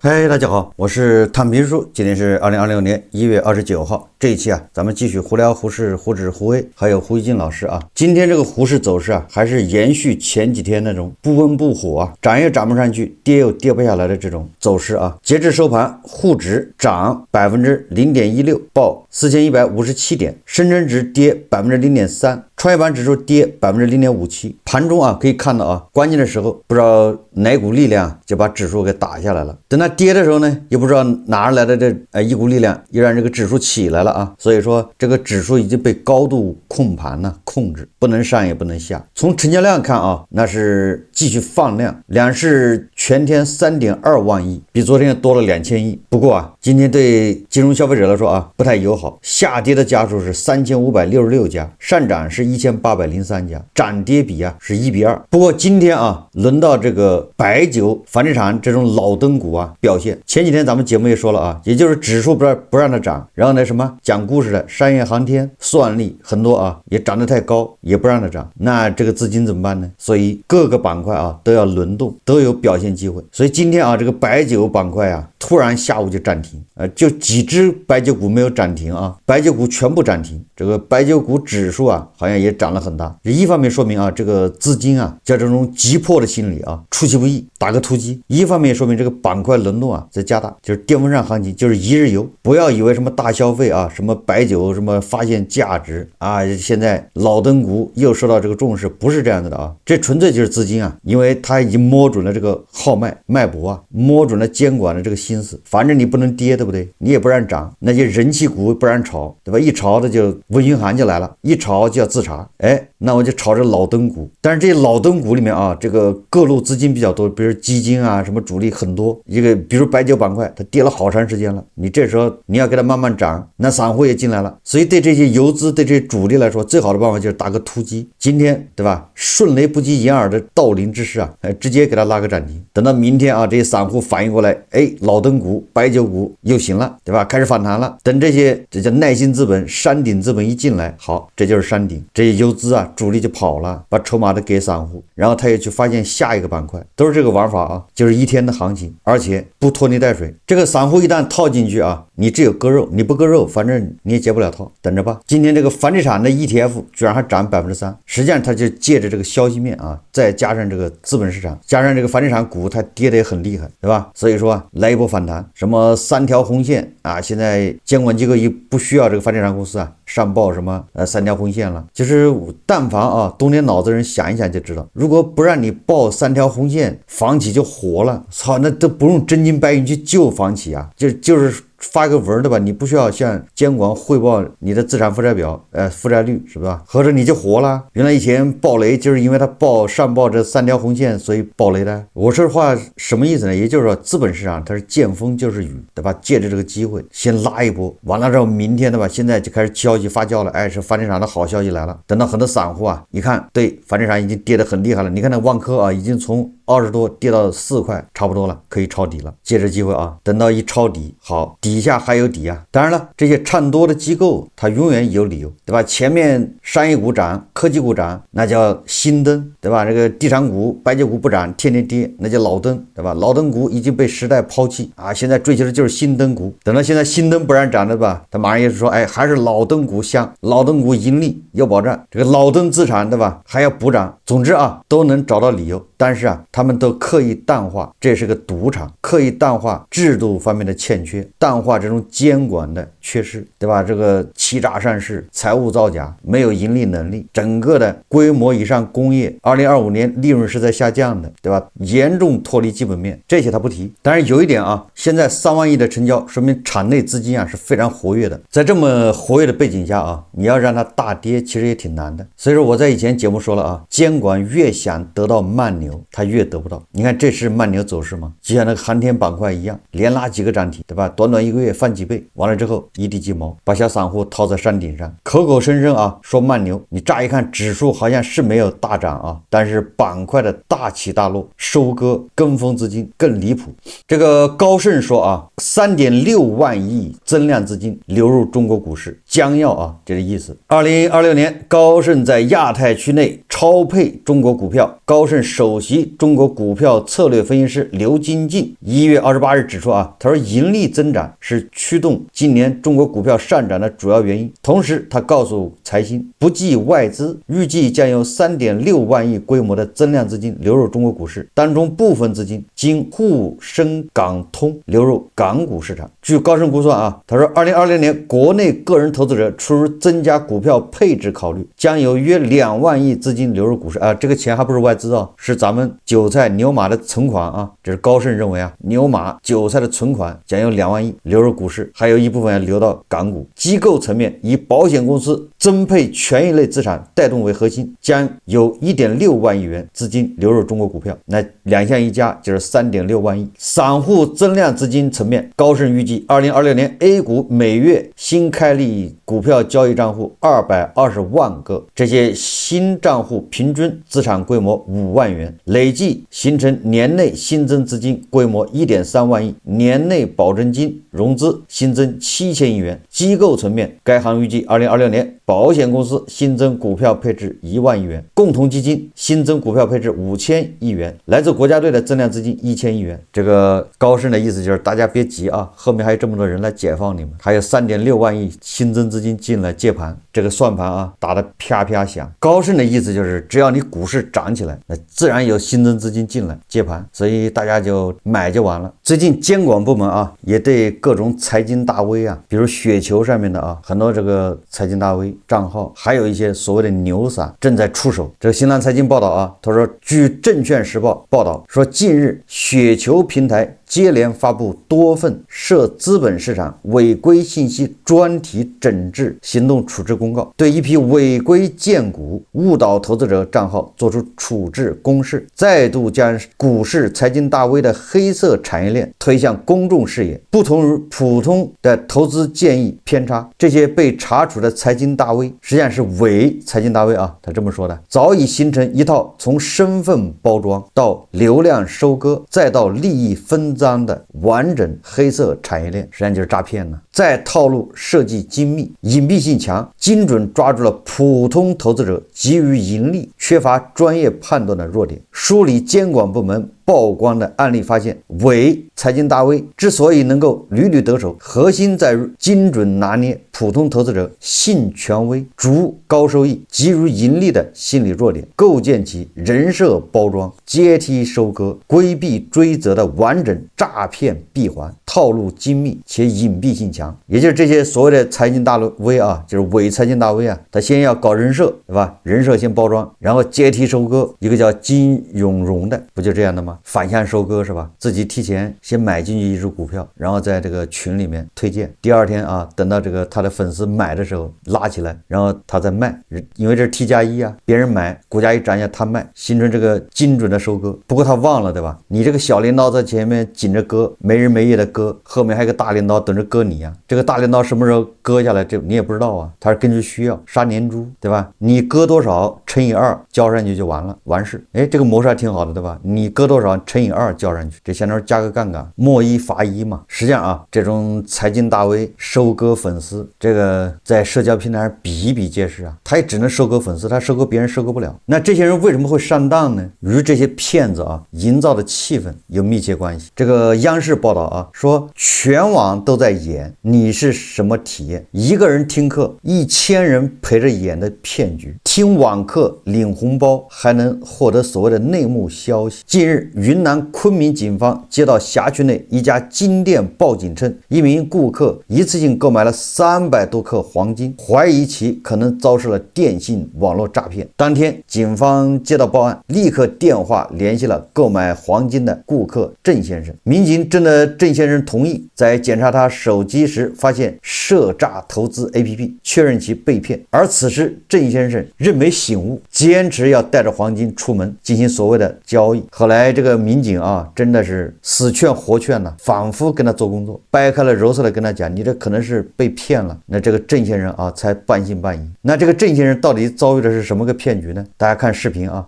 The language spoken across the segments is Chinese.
嗨，大家好，我是探评叔，今天是2026年1月29号。这一期啊，咱们继续胡聊胡适、胡指、胡威，还有胡一金老師啊。今天這個胡適走勢啊，還是延續前幾天那種不溫不火啊，漲也漲不上去，跌又跌不下來的這種走勢啊。截至收盤，滬指漲0.16%，報4157點；深圳指跌0.3%，創業板指數跌0.57%。盤中啊，可以看到啊，關鍵的時候不知道哪股力量就把指數給打下來了。等它跌的時候呢，也不知道哪兒來的這一股力量，又讓這個指數起來了啊。所以說這個指數已經被高度控盤了，控制不能上也不能下。從成交量看啊，那是繼續放量，兩市全天3.2萬億，比昨天多了2000億。不過啊，今天對金融消費者來說啊，不太友好，下跌的家數是3566家，上漲是1803家，漲跌比啊是1比2。不過今天啊，輪到這個白酒、房地產這種老燈股啊表現。前幾天咱們節目也說了啊，也就是指數不讓它漲，然後呢什麼講故事的商業航天、算力很多啊也漲得太高，也不讓它漲，那這個資金怎麼辦呢？所以各個板塊啊都要輪動，都有表現機會。所以今天啊，這個白酒板塊啊突然下午就漲停，就幾隻白酒股沒有漲停啊，白酒股全部漲停，這個白酒股指數啊好像也漲了很大。這一方面說明啊，這個資金啊叫這種急迫的心理啊，出其不意打個突擊；一方面說明這個板塊輪動啊在加大，就是巔峰上行情，就是一日遊。不要以為什麼大消費啊，什麼白酒什麼發現價值啊，現在老燈股又受到這個重視，不是這樣子的啊，這純粹就是資金啊，因為他已經摸準了這個號脈搏啊，摸準了監管的這個心思，反正你不能跌，對不對？你也不讓漲，那些人氣股不讓炒，對吧？一炒的就文雲函就來了，一炒就要自查，哎，那我就炒這老燈股。但是這些老燈股裡面啊，這個各路資金比較多，比如基金啊，什麼主力很多，一個比如白酒板塊，它跌了好長時間了，你這時候你要給它慢慢漲，那散戶也進來了，所以對這些游資、對這些主力來說，最好的辦法就是打個突擊。今天對吧？迅雷不及掩耳的盜鈴之勢啊，直接給它拉個漲停。等到明天啊，這些散戶反應過來，哎，老燈股、白酒股又行了，對吧？開始反彈了。等這些這叫耐心資本、山頂資本一進來，好，這就是山頂，這些游資啊，主力就跑了，把籌碼都給散戶，然後他也去發現下一個板塊，都是這個玩法啊，就是一天的行情，而且不拖泥帶水。這個散戶一旦套進去啊，你只有割肉，你不割肉，反正你也解不了套，等着吧。今天這個房地產的 ETF 居然還漲3%，實際上它就借着這個消息面啊，再加上這個資本市場，加上這個房地產股，它跌得也很厲害，对吧？所以說啊，來一波反彈，什麼3條紅線啊，現在監管機構也不需要這個房地產公司啊上報什麼3條紅線了，就是但凡啊動點腦子人想一想就知道，如果不讓你報3條紅線，房企就活了，操，那都不用真金白銀去救房企啊，就是發個文，对吧？你不需要向監管匯報你的資產負債表，負債率是吧？合着你就活了。原來以前暴雷就是因為他上報這3條紅線，所以暴雷的。我說話什麼意思呢？也就是說，資本市場它是見風就是雨，對吧？借着這個機會先拉一波，完了之後明天，對吧？現在就開始消息發酵了，哎，是房地產的好消息來了。等到很多散戶啊，一看，對，房地產已經跌得很厲害了。你看那萬科啊，已經從20多跌到4塊，差不多了，可以抄底了。借着機会啊，等到一抄底，好，底下還有底啊。當然了，這些唱多的機構，它永遠有理由，對吧？前面商業股漲，科技股漲，那叫新燈，對吧？這個地產股、白酒股不漲，天天跌，那叫老燈，對吧？老燈股已經被時代拋棄啊，現在追求的就是新燈股。等到現在新燈不讓漲了吧，他馬上也是說，哎，還是老燈股香，老燈股盈利有保障，這個老燈資產，對吧？還要補漲。總之啊，都能找到理由，但是啊，他們都刻意淡化，這是個賭場，刻意淡化制度方面的欠缺，淡化這種監管的缺失，對吧？這個欺詐上市、財務造假、沒有盈利能力，整個的規模以上工業2025年利潤是在下降的，對吧？嚴重脫離基本面，這些他不提。但是有一點啊，現在3萬億的成交，說明場內資金啊是非常活躍的。在這麼活躍的背景下啊，你要讓它大跌，其實也挺難的。所以說我在以前節目說了啊，監管越想得到慢牛，它越得不到。你看這是慢牛走勢嗎？就像那個航天板塊一樣，連拉幾個漲停，對吧？短短1個月翻幾倍，完了之後一地雞毛，把小散戶套在山頂上，口口聲聲啊說慢牛。你乍一看指數好像是沒有大漲啊，但是板塊的大起大落，收割跟風資金更離譜。這個高盛說啊，3.6萬億增量資金流入中國股市，將要啊，這個意思。2026年，高盛在亞太區內超配中國股票，高盛首席中中國股票策略分析師劉金進1月28日指出啊，他說盈利增長是驅動今年中國股票上漲的主要原因。同時，他告訴財新，不計外資，預計將有3.6萬億規模的增量資金流入中國股市，當中部分資金經滬深港通流入港股市場。據高盛估算啊，他說2020年國內個人投資者出於增加股票配置考慮，將有約2萬億資金流入股市啊，這個錢還不是外資啊，是咱們韭菜牛馬的存款啊。這是高盛認為啊，牛馬韭菜的存款將有2萬億流入股市，還有一部分流到港股。機構層面以保險公司增配权益類資產帶動為核心，將有1.6萬億元資金流入中國股票，那兩項一加就是3.6萬億。散戶增量資金層面，高盛預計2026年 A 股每月新開立股票交易賬戶220萬個，這些新賬戶平均資產規模5萬元，累計形成年內新增資金規模1.3萬億，年內保證金融資新增7000億元。機構層面，該行預計2026年保險公司新增股票配置1萬億元，共同基金新增股票配置5000億元，來自國家隊的增量資金1000億元。这个高盛的意思就是大家別急啊，後面還有這麼多人來解放你們，還有3.6萬億新增資金進來接盤，這個算盤啊打得啪啪響。高盛的意思就是只要你股市漲起來，那自然有新增資金進來接盤，所以大家就買就完了。最近監管部門啊也對各種財經大 V 啊，比如雪球上面的啊很多這個財經大 V 賬號，還有一些所謂的牛散正在出手。這個新浪財經報道啊，他說據證券時報報道說，近日雪球平台接連發布多份涉資本市場違規信息專題整治行動處置公告，對一批違規薦股誤導投資者賬號作出處置公示，再度將股市財經大 V 的黑色產業鏈推向公眾視野，不同於普通的投資建議偏差。這些被查處的財經大 V 實際上是偽財經大 V 啊，他這麼說的，早已形成一套從身份包裝到流量收割再到利益分贓的完整黑色產業鏈，實際上就是詐騙呢。在套路設計精密，隱蔽性強，精準抓住了普通投資者急於盈利、缺乏專業判斷的弱點。梳理監管部門曝光的案例發現，偽財經大 V 之所以能夠屢屢得手，核心在於精準拿捏普通投資者信權威、逐高收益、急於盈利的心理弱點，構建起人設包裝、階梯收割、規避追責的完整詐騙閉環，套路精密且隱蔽性強。也就是這些所謂的財經大 V 啊，就是偽財經大 V 啊，他先要搞人設，對吧？人設先包裝，然後階梯收割，一個叫金永榮的，不就這樣的嗎？反向收割是吧？自己提前先買進去一隻股票，然後在這個群裡面推薦，第二天啊，等到這個他的粉絲買的時候拉起來，然後他再賣，因為這是 T+1 啊，別人買股價一漲一下他賣，形成這個精準的收割。不過他忘了對吧？你這個小鐮刀在前面緊着割，沒日沒夜的割，後面還有個大鐮刀等着割你啊。這個大鐮刀什麼時候割下來，這你也不知道啊，它是根據需要殺年豬對吧？你割多少乘以2交上去就完了，完事。哎，這個模式還挺好的對吧？你割多少乘以2交上去，這相當於加個槓桿，莫一罰一嘛。實際上啊，這種財經大 V 收割粉絲，這個在社交平台上比比皆是啊。他也只能收割粉絲，他收割別人收割不了。那這些人為什麼會上當呢？與這些騙子啊營造的氣氛有密切關係。這個央視報道啊說，全網都在演你是什麼體驗？一個人聽課，1000人陪着演的騙局。聽網課領紅包，還能獲得所謂的內幕消息。近日，雲南昆明警方接到轄區內一家金店報警稱，一名顧客一次性購買了300多克黃金，懷疑其可能遭受了電信網絡詐騙。當天，警方接到報案，立刻電話聯繫了購買黃金的顧客鄭先生。民警徵得鄭先生同意，在檢查他手機時發現涉詐投資 APP， 確認其被騙。而此時，鄭先生認為醒悟，堅持要帶着黃金出門進行所謂的交易。後來這個民警啊，真的是死勸活勸吶，反覆跟他做工作，掰開了揉碎了跟他講，你這可能是被騙了。那這個鄭先生啊，才半信半疑。那這個鄭先生到底遭遇的是什麼個騙局呢？大家看視頻啊。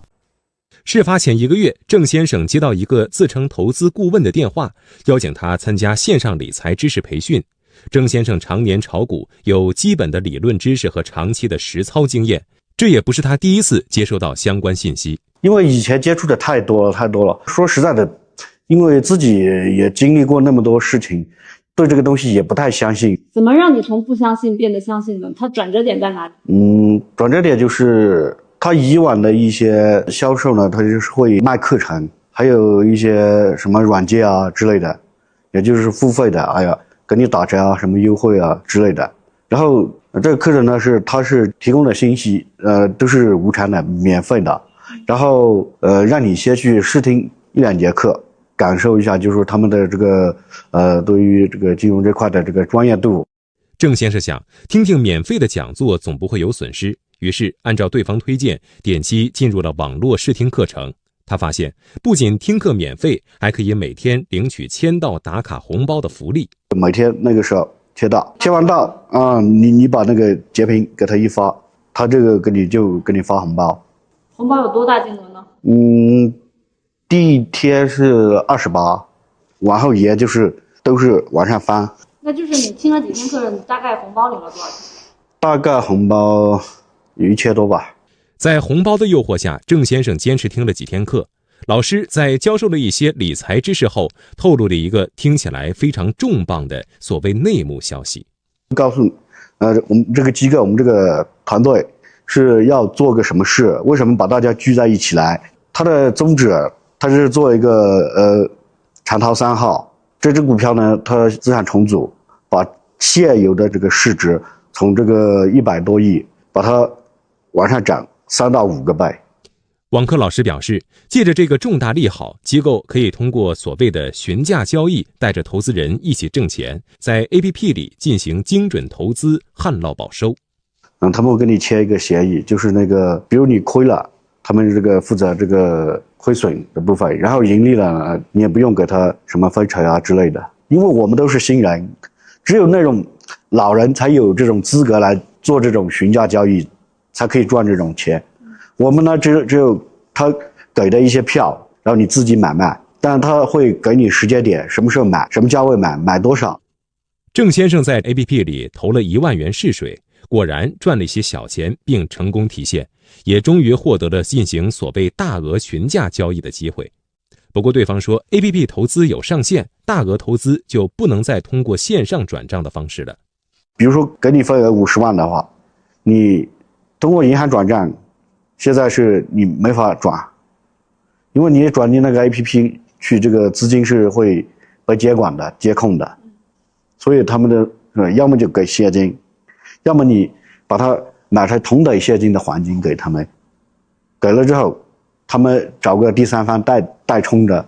事發前1個月，鄭先生接到一個自稱投資顧問的電話，邀請他參加線上理財知識培訓。鄭先生常年炒股，有基本的理論知識和長期的實操經驗。這也不是他第一次接收到相關信息，因為以前接觸的太多了。說實在的，因為自己也經歷過那麼多事情，對這個東西也不太相信。怎麼讓你從不相信变得相信呢？它轉折點在哪裡？轉折點就是他以往的一些銷售呢，他就是會賣課程，還有一些什麼軟件啊之類的，也就是付費的，給你打折啊，什麼優惠啊之類的。然後這個課程呢他是提供的信息，都是无偿的、免費的。然後讓你先去試聽1-2節課，感受一下，就是他們的这個對於這個金融這塊的這個專業度。鄭先生想聽聽免費的講座總不會有損失，於是按照對方推薦，點擊進入了網絡試聽課程。他發現不僅聽課免費，還可以每天領取簽到打卡紅包的福利。每天那個時候簽到，簽完到你把那個截屏給他一發，他這個給你發紅包。紅包有多大金額呢？第一天是28，往後也就是都是往上翻。那就是你听了幾天課，你大概紅包領了多少錢？大概紅包有1000多吧。在紅包的誘惑下，鄭先生堅持聽了幾天課。老師在教授了一些理財知識後，透露了一個聽起來非常重磅的所謂內幕消息。告訴我們這個機構，我們這個團隊是要做個什麼事？為什麼把大家聚在一起來？它的宗旨，它是做一個長淘3號。這只股票呢，它資產重組，把現有的這個市值從這個100多億，把它往上漲3到5個倍。網課老師表示，借着這個重大利好，機構可以通過所謂的詢價交易，帶着投資人一起掙錢，在 APP 裡進行精準投資，旱澇保收。他們會跟你簽一個協議，就是那個，比如你虧了，他們這個負責這個虧損的部分，然後盈利了，你也不用給他什麼分成啊之類的。因為我們都是新人，只有那種老人才有這種資格來做這種詢價交易，才可以賺這種錢。我們呢，只有他給的一些票，然後你自己買賣，但他會給你時間點，什麼時候買，什麼價位買，買多少。鄭先生在 APP 裡投了1萬元試水，果然賺了一些小錢，並成功提現，也終於獲得了進行所謂大額詢價交易的機會。不過對方說 APP 投資有上限，大額投資就不能再通過線上轉賬的方式了。比如說給你份額50萬的話，你通過銀行轉賬，現在是你沒法轉，因為你轉進那個 APP 去，這個資金是會被監管的、監控的，所以他們的要麼就給現金，要麼你把它買成同等現金的黃金給他們，給了之後，他們找個第三方代充着，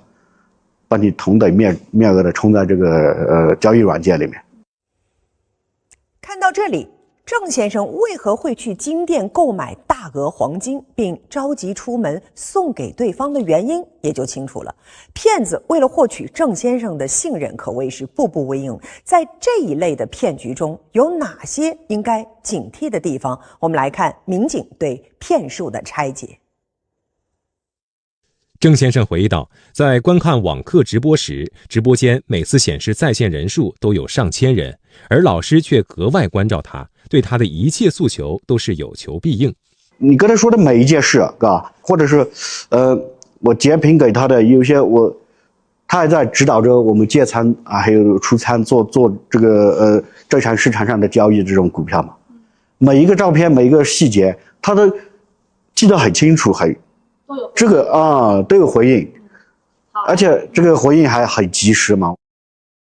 把你同等面額的充在這個交易軟件裡面。看到這裡，鄭先生為何會去金店購買大額黃金，並着急出門送給對方的原因也就清楚了。騙子為了獲取鄭先生的信任，可謂是步步為營。在這一類的騙局中，有哪些應該警惕的地方？我們來看民警對騙術的拆解。鄭先生回憶道，在觀看網課直播時，直播間每次顯示在線人數都有上千人，而老師卻格外關照他，對他的一切訴求都是有求必應。你跟他說的每一件事，或者是我截屏給他的，有些他還在指導着我們借倉啊，還有出倉做這個正常市場上的交易，這種股票嘛，每一個照片每一個細節他都記得很清楚，這個都有回應，而且這個回應還很及時嘛。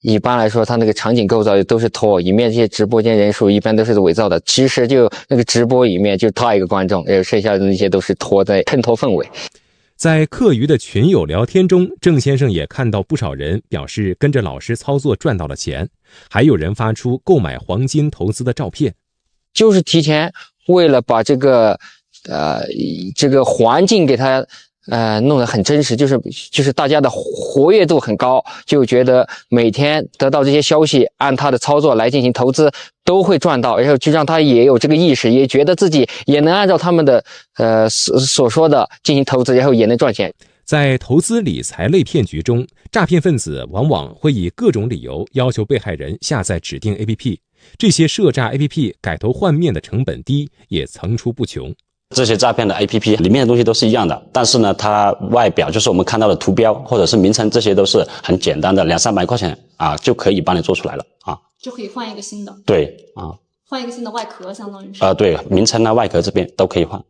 一般來說，它那個場景構造都是托，裡面這些直播間人數一般都是偽造的，其實就那個直播裡面就他一個觀眾，剩下的那些都是托，在襯托氛圍。在課餘的群友聊天中，鄭先生也看到不少人表示跟着老師操作賺到了錢，還有人发出购買黄金投資的照片，就是提前為了把这個環境給它弄得很真實，就是大家的活躍度很高，就覺得每天得到這些消息，按他的操作來進行投資都會賺到，然後就讓他也有這個意識，也覺得自己也能按照他們的所說的進行投資，然後也能賺錢。在投資理財類騙局中，詐騙分子往往會以各種理由要求被害人下載指定 APP， 這些涉詐 APP 改頭換面的成本低，也層出不窮。這些詐騙的 APP 裡面的東西都是一樣的，但是呢，它外表就是我們看到的圖標或者是名稱，這些都是很簡单的，200-300塊錢啊就可以帮你做出来了啊，就可以換一個新的。对啊，換一個新的外殼，相當於是。對，名稱啊、外殼這邊都可以換。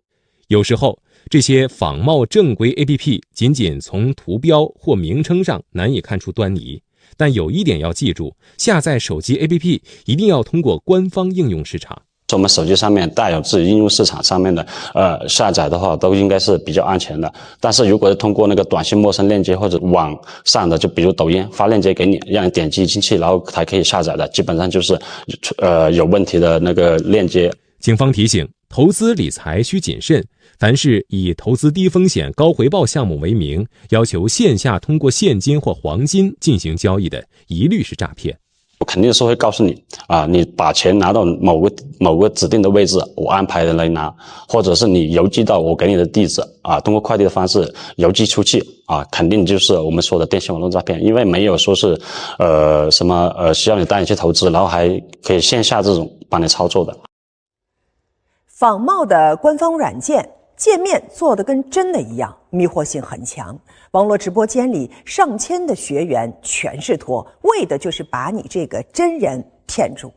有時候，這些仿冒正規 APP 僅僅從圖標或名稱上難以看出端倪，但有一點要記住，下載手機 APP 一定要通過官方應用市场。我們手機上面帶有自己應用市場上面的下載的話，都應該是比較安全的。但是如果是通過那個短信陌生鏈接或者網上的，就比如抖音發鏈接給你，讓你點擊進去，然後才可以下載的，基本上就是有問題的那個鏈接。警方提醒，投資理財需謹慎，凡是以投資低風險高回報項目為名，要求線下通過現金或黃金進行交易的，一律是詐騙。我肯定是會告訴你啊，你把錢拿到某個指定的位置，我安排人來拿，或者是你郵寄到我給你的地址啊，通過快遞的方式郵寄出去啊，肯定就是我們說的電信網絡詐騙，因為沒有說是需要你帶你去投資，然後還可以線下這種幫你操作的。仿冒的官方軟件界面做得跟真的一樣，迷惑性很強。網絡直播間裡上千的學員全是托，為的就是把你這個真人騙住。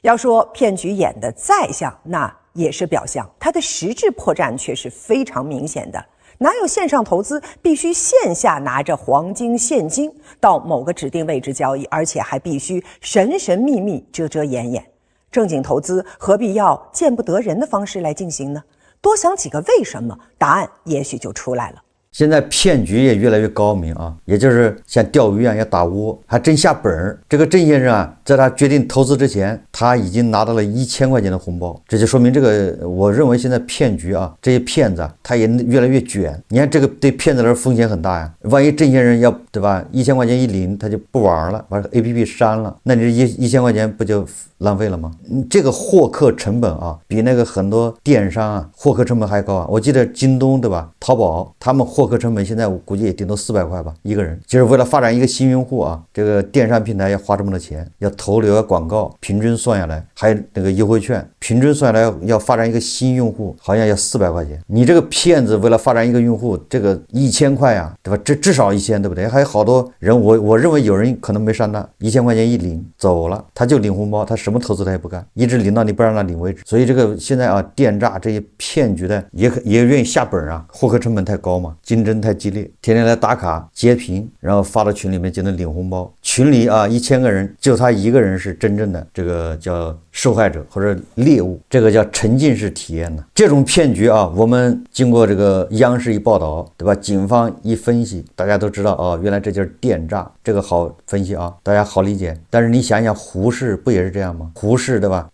要說騙局演得再像，那也是表象，它的實質破綻卻是非常明顯的。哪有線上投資必須線下拿着黃金現金到某個指定位置交易，而且還必須神神秘秘、遮遮掩掩？正經投資何必要見不得人的方式來進行呢？多想幾個為什麼，答案也許就出來了。现在騙局也越來越高明啊，也就是像釣魚一樣要打窩，還真下本兒。這個鄭先生啊，在他決定投資之前，他已經拿到了1000塊錢的紅包，這就說明這個，我認為現在騙局啊，這些騙子啊，他也越來越捲。你看這個對騙子來說風險很大呀，萬一鄭先生要對吧，1000塊錢一領，他就不玩了，把 APP 刪了，那你這1000塊錢不就浪費了嗎？這個獲客成本啊，比那個很多電商啊獲客成本還高啊。我記得京東對吧，淘寶他們獲客成本現在我估計也頂多400塊吧一個人，就是為了發展一個新用戶啊，這個電商平台要花這麼多錢，要投流要廣告，平均算下來還有那個優惠券，平均算下來要發展一個新用戶好像要400塊錢。你這個騙子為了發展一個用戶，這個1000塊啊，對吧？這至少1000，對不對？還有好多人，我認為有人可能沒上當，1000塊錢一領走了，他就領紅包，他什麼投資他也不幹，一直領到你不讓他領為止。所以這個現在啊，電詐這些騙局的也願意下本啊，獲客成本太高嘛，競爭太激烈，天天來打卡截屏，然後發到群裡面就能領紅包。群裡啊1000個人，就他一個人是真正的這個叫受害者或者獵物，這個叫沉浸式體驗呢。這種騙局啊，我們經過這個央視一報道，對吧？警方一分析，大家都知道啊，原來這就是電詐，這個好分析啊，大家好理解。但是你想想，胡適不也是這樣嗎？胡適對吧？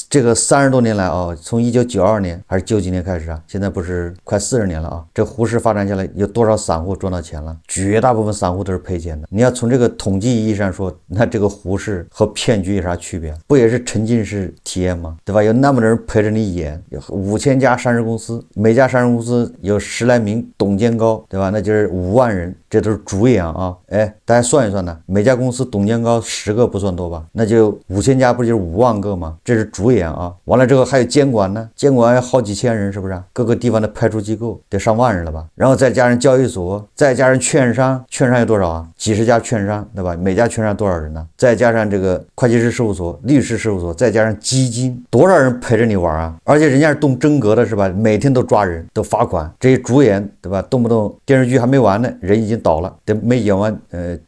這個30多年來啊，從1992年還是90幾年開始啊，現在不是快40年了啊，這胡適發展下來有多少散戶賺到錢了？絕大部分散户都是賠錢的。你要從這個統計意義上說，那这個胡適和騙局有啥區別？不也是沉浸式體驗嗎？對吧？有那麼多人陪着你演，有5000家上市公司，每家上市公司有10來名董監高，對吧？那就是5萬人，這都是主演啊。哎，大家算一算呢，每家公司董監高10個不算多吧？那就5000家不就是5萬個嗎？這是主演啊。完了之後還有監管呢，監管要好幾千人，是不是？各個地方的派出機構得上萬人了吧？然後再加上交易所，再加上券商，券商有多少啊？幾十家券商，对吧？每家券商多少人呢？再加上这個會計師事務所、律師事務所，再加上基金，多少人陪着你玩啊？而且人家是動真格的，是吧？每天都抓人，都罰款。這些主演，對吧？動不動電視劇還沒完呢，人已經倒了，得沒演完，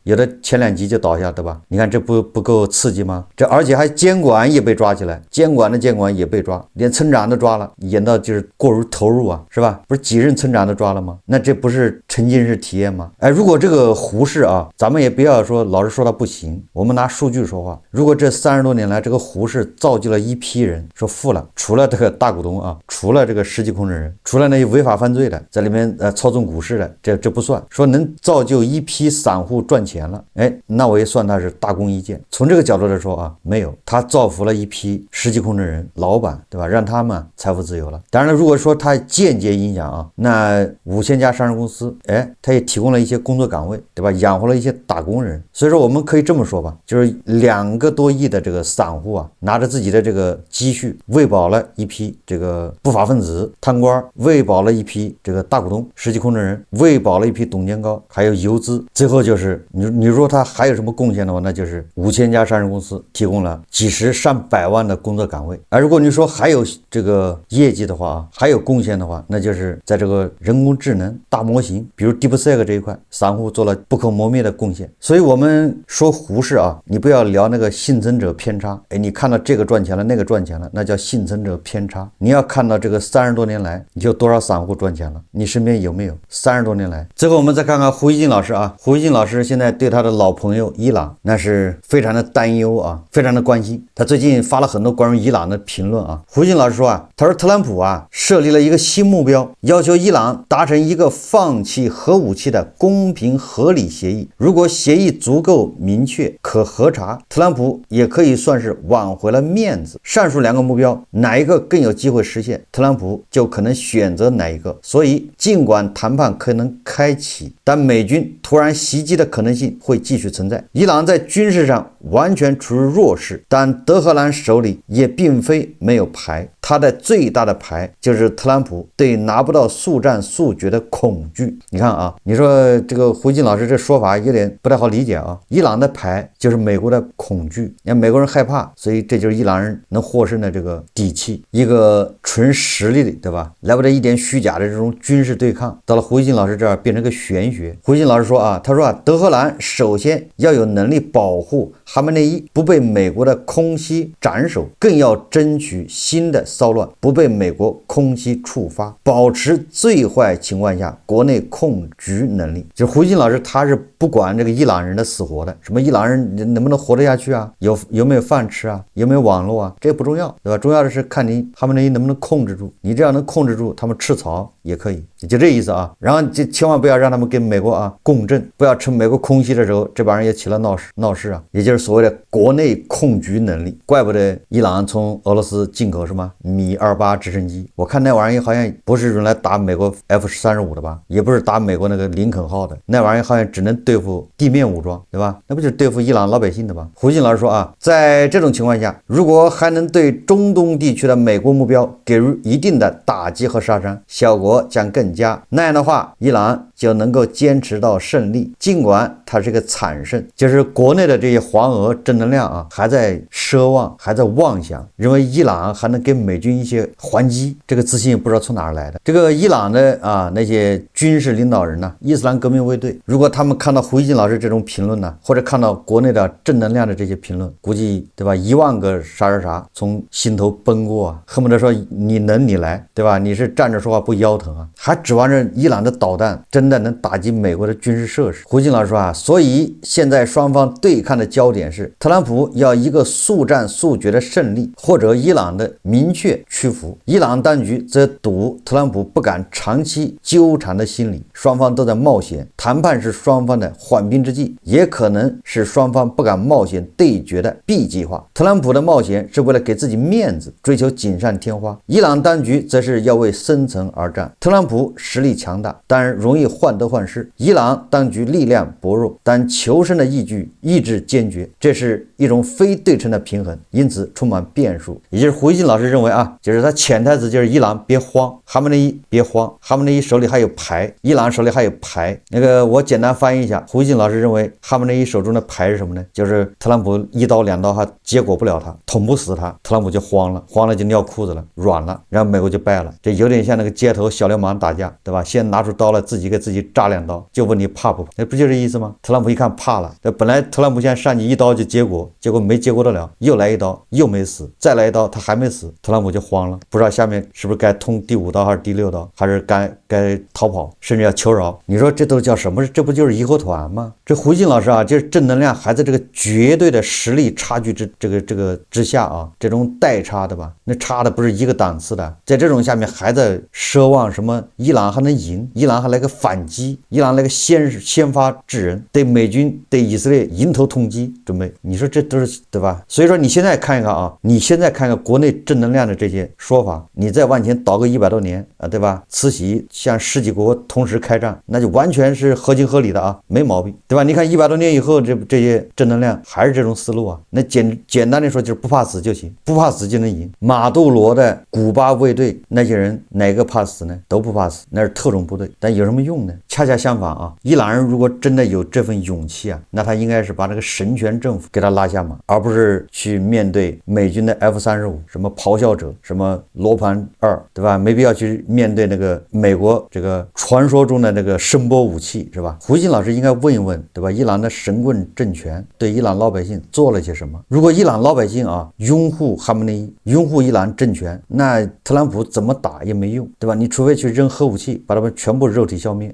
有的前2集就倒下，對吧？你看這不夠刺激嗎？這而且還監管也被抓起來，監管的監管也被抓，連村長都抓了，演到就是過於投入啊，是吧？不是幾任村長都抓了嗎？那這不是沉浸式體驗嗎？哎，如果這個胡適啊，咱們也不要說老是說他不行，我們拿數據說話。如果這30多年來，這個胡適造就了一批人，說富了，除了這個大股東啊，除了這個實際控制人，除了那些違法犯罪的，在裡面操縱股市的，這不算。說能造就一批散戶賺錢了，哎，那我也算他是大功一件。從這個角度來說啊，沒有，他造福了一批實際控制人、老板，对吧？讓他們財富自由了。當然了，如果說他間接影響啊，那5000家上市公司，哎，他也提供了一些工作崗位，對吧？養活了一些打工人。所以說我們可以這麼說吧，就是2個多億的這個散戶啊，拿着自己的這個積蓄，餵飽了一批這個不法分子、貪官，餵飽了一批這個大股東、實際控制人，餵飽了一批董監高，還有游資。最後就是你說他還有什麼貢獻的話，那就是5000家上市公司提供了幾十上百萬的工作崗位。而如果你說還有這個業績的話啊，還有貢獻的話，那就是在這個人工智能大模型，比如 DeepSeek 這一塊，散戶做了不可磨滅的貢獻。所以我们說胡適啊，你不要聊那個幸存者偏差，哎，你看到這個賺錢了，那個賺錢了，那叫幸存者偏差。你要看到這個30多年來，你就多少散戶賺錢了，你身邊有沒有30多年來？最後我們再看看胡锡進老師啊，胡锡进老師現在對他的老朋友伊朗那是非常的擔憂啊，非常的關心。他最近發了很多關於伊朗的評論啊。胡锡進老師說啊，他說特朗普啊設立了一個新目標，要求伊朗達成一個放棄核武器的公平合理協議。如果協議足夠明確可核查，特朗普也可以算是挽回了面子。上述2個目標哪一個更有機會實現，特朗普就可能選擇哪一個。所以儘管談判可能開啟，但美軍突然襲擊的可能性會繼續存在。伊朗在軍事上完全處於弱勢，但德黑蘭手裡也並非沒有牌，他的最大的牌就是特朗普對拿不到速戰速決的恐懼。你看啊，你說這個胡金老師這說法有點不太好理解啊。伊朗的牌就是美國的恐懼，你看美國人害怕，所以這就是伊朗人能獲勝的這個底氣，一個純實力的，對吧？來不得一點虛假的這種軍事對抗，到了胡金老師這兒變成個玄學。胡金老師說啊，他說啊，德黑蘭首先要有能力保護哈梅內伊不被美國的空襲斬首，更要爭取新的騷亂不被美國空襲觸發，保持最壞情況下國內控局能力。就胡金老師他是不管這個伊朗人的死活的，什麼伊朗人能不能活得下去啊，有沒有飯吃啊，有沒有網絡啊，這不重要，對吧？重要的是看你哈梅內伊能不能控制住，你這樣能控制住，他們吃草也可以，就這意思啊。然后就千萬不要讓他們跟美國啊共振，不要趁美國空襲的時候，這幫人也起了鬧事啊，也就是所謂的國內控局能力。怪不得伊朗從俄羅斯進口什麼米28直升機，我看那玩意好像不是用來打美國 F-35的吧，也不是打美國那個林肯號的，那玩意好像只能對付地面武裝，對吧？那不就是對付伊朗老百姓的吧？胡金老師說啊，在這種情況下，如果還能對中東地區的美國目標給予一定的打擊和殺傷，效果將更佳。那樣的話，伊朗就能夠堅持到勝利，儘管它是個慘勝。就是國內的這些黃俄正能量啊，還在奢望，還在妄想，認為伊朗還能給美軍一些還擊，這個自信也不知道從哪兒來的。這個伊朗的那些軍事領導人呢，伊斯蘭革命衛隊，如果他們看到胡錫進老師這種評論呢，或者看到國內的正能量的這些評論，估計對吧，1萬個啥從心頭奔過啊，恨不得說你能你來，對吧？你是站着說話不腰疼啊，還指望着伊朗的導彈真的能打擊美國的軍事設施。胡錫進老師說啊，所以現在雙方對看的焦點是特朗普要一個速戰速決的勝利，或者伊朗的明確屈服。伊朗當局則賭特朗普不敢長期糾纏的心理，雙方都在冒險。談判是雙方的緩兵之計，也可能是雙方不敢冒險對決的 B 計劃。特朗普的冒險是為了給自己面子，追求錦上添花；伊朗當局則是要為生存而戰。特朗普實力強大，但容易患得患失；伊朗當局力量薄弱，但求生的意志堅決。這是一種非對稱的平衡，因此充滿變數。也就是胡錫進老師認為啊，就是他潛台詞就是伊朗別慌，哈梅內伊別慌，哈梅內伊手裡還有牌，伊朗手裡還有牌。那個我簡單翻譯一下，胡錫進老師認為哈梅內伊手中的牌是什麼呢？就是特朗普1刀2刀還結果不了他，捅不死他，特朗普就慌了就尿褲子了，軟了，然後美國就敗了。這有點像那個街頭小流氓打架，對吧？先拿出刀來自己給自己扎2刀，就問你怕不怕？那不就這意思嗎？特朗普一看怕了，本來特朗普現在上去1刀就結果沒結果得了，又來1刀又沒死，再來1刀他還沒死，特朗普就慌了，不知道下面是不是該捅第5刀還是第6刀，還是該逃跑，甚至要求饒。你說這都叫什麼？這不就是義和團嗎？這胡錫進老師啊，就是正能量還在這個絕對的實力差距之下啊，這種代差的吧，那差的不是一個檔次的，在這種下面還在奢望什麼伊朗還能贏，伊朗還來個反反擊，伊朗那個先發制人，對美軍對以色列迎頭痛擊，準備，你說這都是對吧？所以說你現在看一看啊，你現在看看國內正能量的這些說法，你再往前倒個100多年啊，對吧？慈禧向10幾國同時開戰，那就完全是合情合理的啊，沒毛病，對吧？你看100多年以後，這些正能量還是這種思路啊。那簡單的說就是不怕死就行，不怕死就能贏。馬杜羅的古巴衛隊那些人哪個怕死呢？都不怕死，那是特種部隊，但有什麼用呢？恰恰相反啊，伊朗人如果真的有这份勇气啊，那他应該是把这個神權政府給他拉下馬，而不是去面對美軍的 F-35，什麼咆哮者，什麼羅盤2，對吧？沒必要去面對那個美國這個傳說中的那個聲波武器，是吧？胡錫進老師應該問一問，對吧？伊朗的神棍政權對伊朗老百姓做了些什麼？如果伊朗老百姓啊擁護哈梅內伊，擁護伊朗政權，那特朗普怎麼打也沒用，對吧？你除非去扔核武器，把他們全部肉體消滅，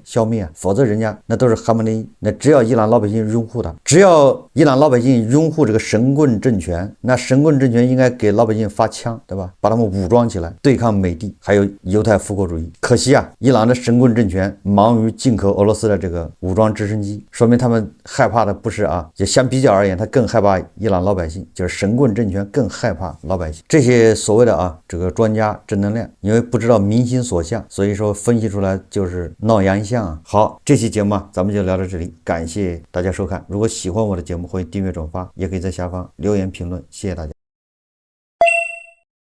否則人家那都是哈梅内伊。那只要伊朗老百姓擁護他，只要伊朗老百姓擁護這個神棍政權，那神棍政權應該給老百姓發槍，对吧？把他們武裝起來對抗美帝還有猶太復國主義。可惜啊，伊朗的神棍政權忙於進口俄羅斯的這個武裝直升機，說明他們害怕的不是啊，也相比較而言，他更害怕伊朗老百姓，就是神棍政權更害怕老百姓。這些所謂的啊這個專家正能量，因為不知道民心所向，所以說分析出來就是鬧洋相啊。好，這期節目咱們就聊到這裡，感謝大家收看。如果喜歡我的節目，歡迎訂閱轉發，也可以在下方留言評論，謝謝大家。